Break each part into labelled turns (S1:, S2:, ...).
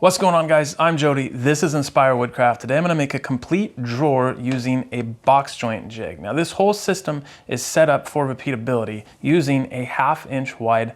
S1: What's going on, guys? I'm Jody. This is Inspire Woodcraft. Today I'm going to make a complete drawer using a box joint jig. Now this whole system is set up for repeatability using a 1/2 inch wide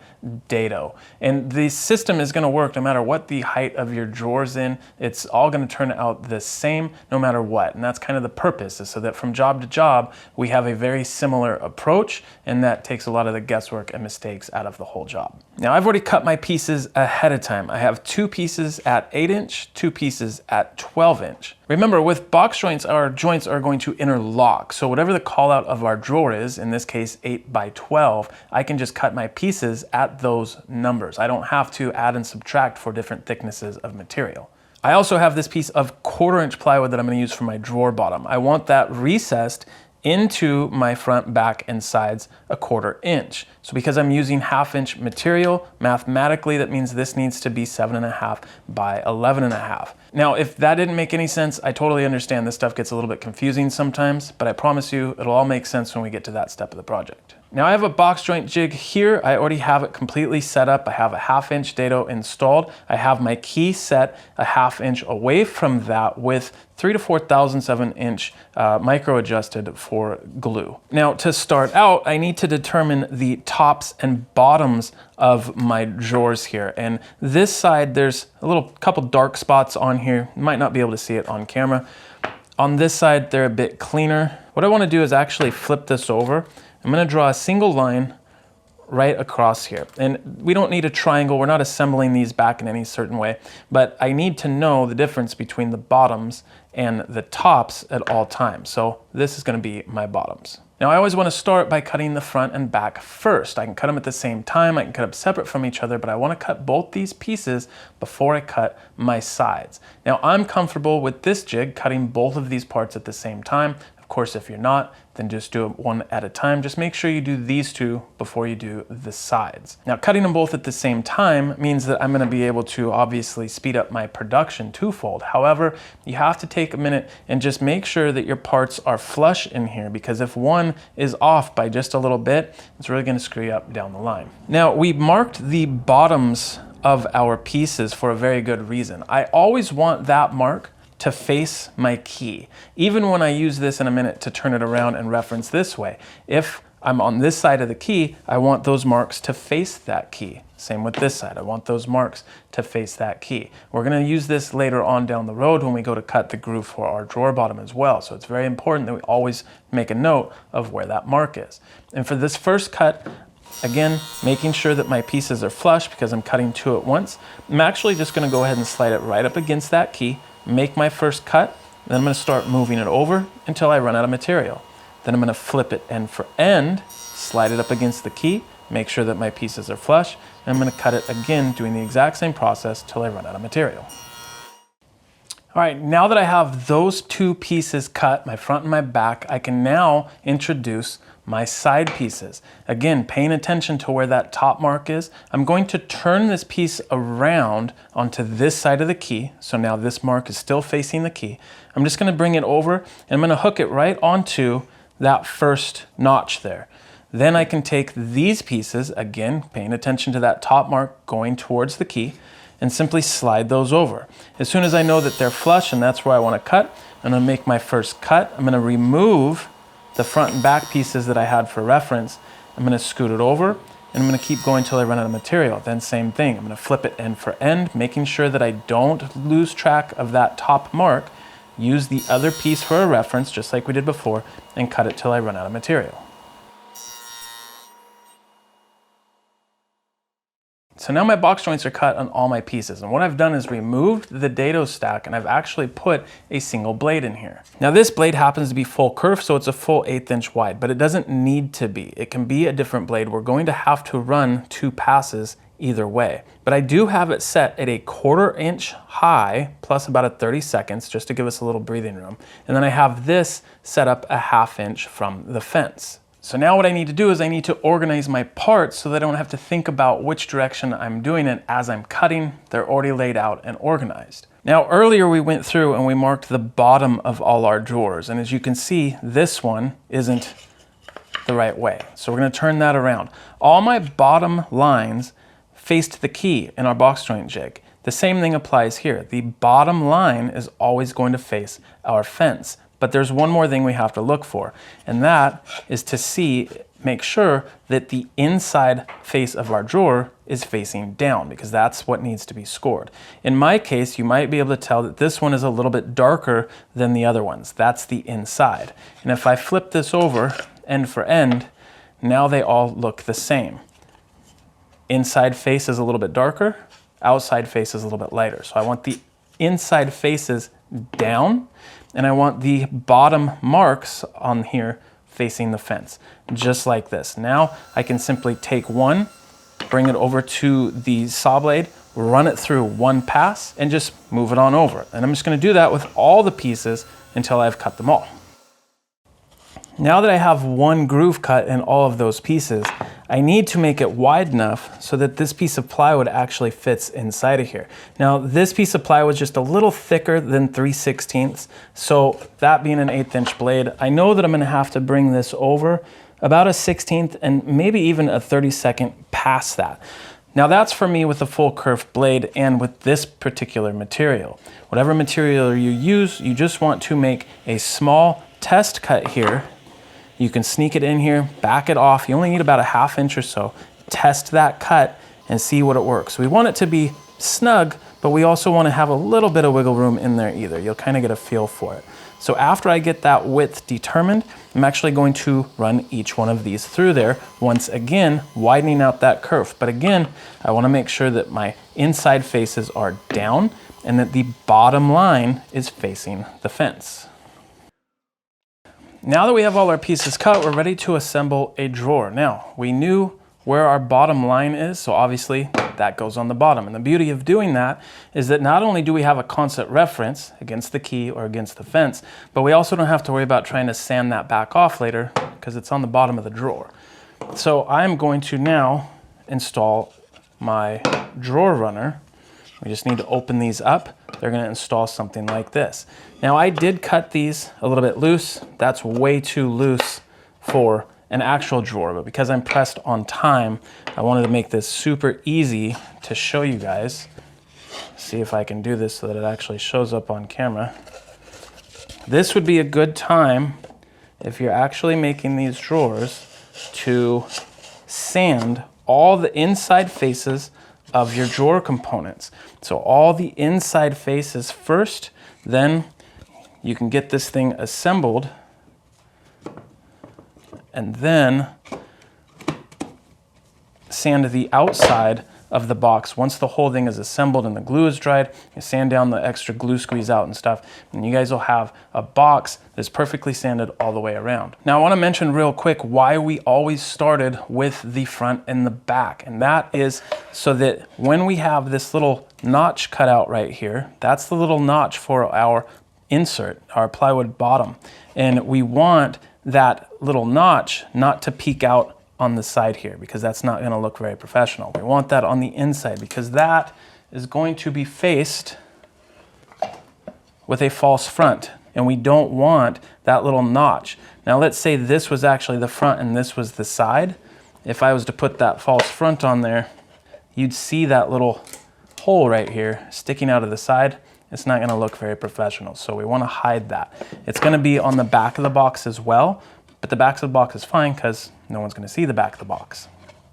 S1: dado. And the system is going to work no matter what the height of your drawer's in. It's all going to turn out the same no matter what. And that's kind of the purpose, is so that from job to job we have a very similar approach, and that takes a lot of the guesswork and mistakes out of the whole job. Now I've already cut my pieces ahead of time. I have 2 pieces at 8 inch, 2 pieces at 12 inch. Remember, with box joints, our joints are going to interlock. So whatever the call out of our drawer is, in this case 8 by 12, I can just cut my pieces at those numbers. I don't have to add and subtract for different thicknesses of material. I also have this piece of 1/4 inch plywood that I'm going to use for my drawer bottom. I want that recessed into my front, back, and sides 1/4 inch. So because I'm using 1/2 inch material, mathematically that means this needs to be 7.5 by 11.5. Now, if that didn't make any sense, I totally understand. This stuff gets a little bit confusing sometimes, but I promise you it'll all make sense when we get to that step of the project. Now I have a box joint jig here. I already have it completely set up. I have a 1/2 inch dado installed. I have my key set a 1/2 inch away from that with 3 to 4/1000 of an inch micro adjusted for glue. Now to start out, I need to determine the tops and bottoms of my drawers here. And this side, there's a couple dark spots on here. You might not be able to see it on camera. On this side, they're a bit cleaner. What I want to do is actually flip this over. I'm going to draw a single line right across here. And we don't need a triangle. We're not assembling these back in any certain way, but I need to know the difference between the bottoms and the tops at all times. So this is going to be my bottoms. Now I always want to start by cutting the front and back first. I can cut them at the same time, I can cut them separate from each other, but I want to cut both these pieces before I cut my sides. Now I'm comfortable with this jig cutting both of these parts at the same time. Of course, if you're not, then just do it one at a time. Just make sure you do these two before you do the sides. Now, cutting them both at the same time means that I'm going to be able to obviously speed up my production twofold. However, you have to take a minute and just make sure that your parts are flush in here, because if one is off by just a little bit, it's really going to screw you up down the line. Now, we marked the bottoms of our pieces for a very good reason. I always want that mark to face my key. Even when I use this in a minute to turn it around and reference this way, if I'm on this side of the key, I want those marks to face that key. Same with this side, I want those marks to face that key. We're gonna use this later on down the road when we go to cut the groove for our drawer bottom as well. So it's very important that we always make a note of where that mark is. And for this first cut, again, making sure that my pieces are flush because I'm cutting 2 at once, I'm actually just gonna go ahead and slide it right up against that key, make my first cut, then I'm going to start moving it over until I run out of material. Then I'm going to flip it end for end, slide it up against the key, make sure that my pieces are flush, and I'm going to cut it again, doing the exact same process till I run out of material. All right, now that I have those 2 pieces cut, my front and my back, I can now introduce my side pieces. Again, paying attention to where that top mark is, I'm going to turn this piece around onto this side of the key. So now this mark is still facing the key. I'm just going to bring it over and I'm going to hook it right onto that first notch there. Then I can take these pieces, again, paying attention to that top mark going towards the key, and simply slide those over. As soon as I know that they're flush and that's where I want to cut, I'm going to make my first cut. I'm going to remove the front and back pieces that I had for reference. I'm going to scoot it over and I'm going to keep going till I run out of material. Then same thing, I'm going to flip it end for end, making sure that I don't lose track of that top mark. Use the other piece for a reference, just like we did before, and cut it till I run out of material. So now my box joints are cut on all my pieces, and what I've done is removed the dado stack and I've actually put a single blade in here. Now this blade happens to be full curve, so it's a full 1/8 inch wide, but it doesn't need to be. It can be a different blade. We're going to have to run 2 passes either way. But I do have it set at a 1/4 inch high plus about 30 seconds just to give us a little breathing room. And then I have this set up a 1/2 inch from the fence. So now what I need to do is I need to organize my parts so that I don't have to think about which direction I'm doing it as I'm cutting. They're already laid out and organized. Now earlier we went through and we marked the bottom of all our drawers, and as you can see, this one isn't the right way. So we're going to turn that around. All my bottom lines faced the key in our box joint jig. The same thing applies here. The bottom line is always going to face our fence. But there's one more thing we have to look for, and that is to make sure that the inside face of our drawer is facing down, because that's what needs to be scored. In my case, you might be able to tell that this one is a little bit darker than the other ones. That's the inside. And if I flip this over end for end, now they all look the same. Inside face is a little bit darker, outside face is a little bit lighter. So I want the inside faces down, and I want the bottom marks on here facing the fence, just like this. Now I can simply take one, bring it over to the saw blade, run it through one pass, and just move it on over. And I'm just gonna do that with all the pieces until I've cut them all. Now that I have one groove cut in all of those pieces, I need to make it wide enough so that this piece of plywood actually fits inside of here. Now, this piece of plywood is just a little thicker than 3/16, so that being an 1/8 inch blade, I know that I'm gonna have to bring this over about a 1/16 and maybe even a 32nd past that. Now that's for me with a full curved blade and with this particular material. Whatever material you use, you just want to make a small test cut here. You can sneak it in here, back it off. You only need about a 1/2 inch or so. Test that cut and see what it works. We want it to be snug, but we also want to have a little bit of wiggle room in there either. You'll kind of get a feel for it. So after I get that width determined, I'm actually going to run each one of these through there, once again, widening out that curve. But again, I want to make sure that my inside faces are down and that the bottom line is facing the fence. Now that we have all our pieces cut, we're ready to assemble a drawer. Now, we knew where our bottom line is, so obviously that goes on the bottom. And the beauty of doing that is that not only do we have a constant reference against the key or against the fence, but we also don't have to worry about trying to sand that back off later because it's on the bottom of the drawer. So I'm going to now install my drawer runner. We just need to open these up. They're gonna install something like this. Now I did cut these a little bit loose. That's way too loose for an actual drawer, but because I'm pressed on time, I wanted to make this super easy to show you guys. See if I can do this so that it actually shows up on camera. This would be a good time if you're actually making these drawers to sand all the inside faces of your drawer components. So all the inside faces first, then you can get this thing assembled, and then sand the outside of the box. Once the whole thing is assembled and the glue is dried, you sand down the extra glue squeeze out and stuff, and you guys will have a box that's perfectly sanded all the way around. Now I want to mention real quick why we always started with the front and the back, and that is so that when we have this little notch cut out right here, that's the little notch for our insert, our plywood bottom, and we want that little notch not to peek out on the side here, because that's not going to look very professional. We want that on the inside because that is going to be faced with a false front, and we don't want that little notch. Now let's say this was actually the front and this was the side. If I was to put that false front on there, you'd see that little hole right here sticking out of the side. It's not going to look very professional, so we want to hide that. It's going to be on the back of the box as well, but the back of the box is fine because no one's going to see the back of the box.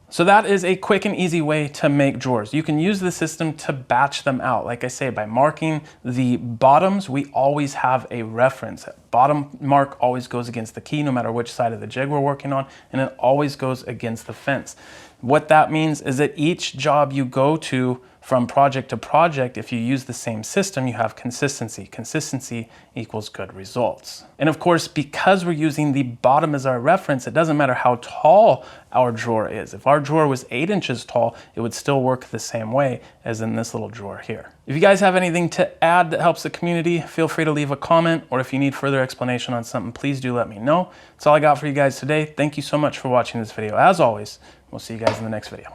S1: So that is a quick and easy way to make drawers. You can use the system to batch them out. Like I say, by marking the bottoms, we always have a reference. Bottom mark always goes against the key, no matter which side of the jig we're working on, and it always goes against the fence. What that means is that each job you go to from project to project, if you use the same system, you have consistency. Consistency equals good results. And of course, because we're using the bottom as our reference, it doesn't matter how tall our drawer is. If our drawer was 8 inches tall, it would still work the same way as in this little drawer here. If you guys have anything to add that helps the community, feel free to leave a comment, or if you need further explanation on something, please do let me know. That's all I got for you guys today. Thank you so much for watching this video. As always, we'll see you guys in the next video.